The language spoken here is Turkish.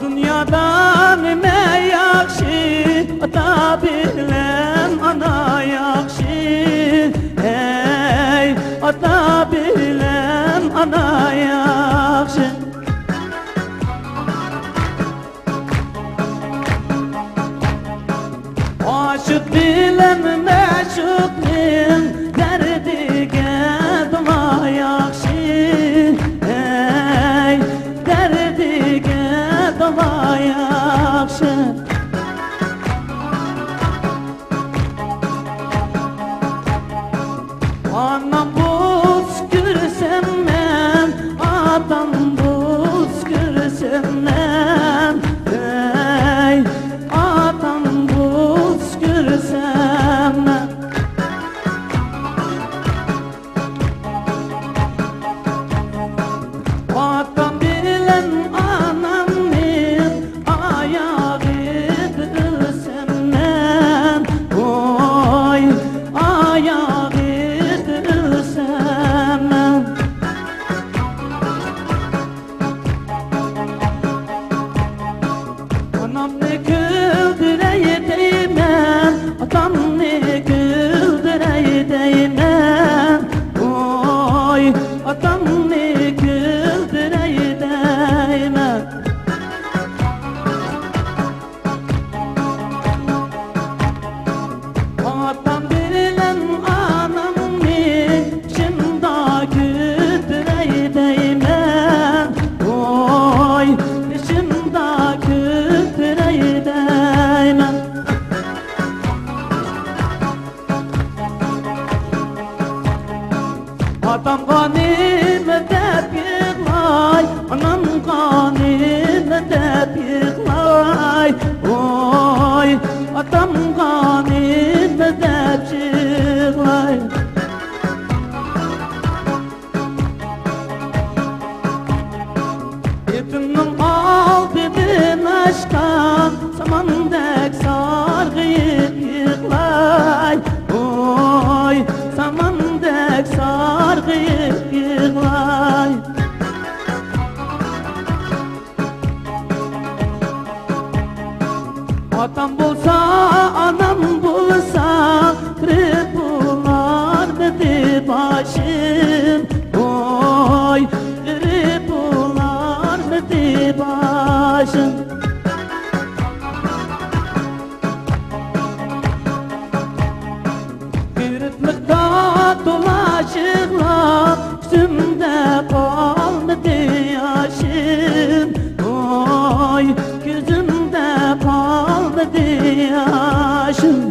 Dünyadan nime yakşı, ata bilen ana yakşı. Hey, ata bilen ana yakşı. Aşık bilen meşuknin derdige dua yakşı. Hey, derdige dua yakşı. Anam buz görsem men, atam buz görsem men. Hey, atam buz görsem men. Atam bilen anamın ayağı görsem men. Oy, ayağı görsem men. Anam ne güldüreyim ben, atam ne güldüreyim ben. Oy, atam ne güldüreyim ben. Atam bilen anam ne şimdi güldüreyim ben. Oy, şimdi güldüreyim ben. Atam ganim dep yığlay, anam ganim dep yığlay. Oy, atam ganim dep yığlay. Yetimnin aldığın aşktan samandek sargıyıp yığlay. Oy, samandek sargıyıp yığlay. Atam bulsa, anam bulsa, kırıp bular dedi başım. Oy, kırıp bular dedi başım. Kırıklıkta dolaşırlar, üstümde kalmadı yaşım. Oy, gözümde kalmadı yaşım.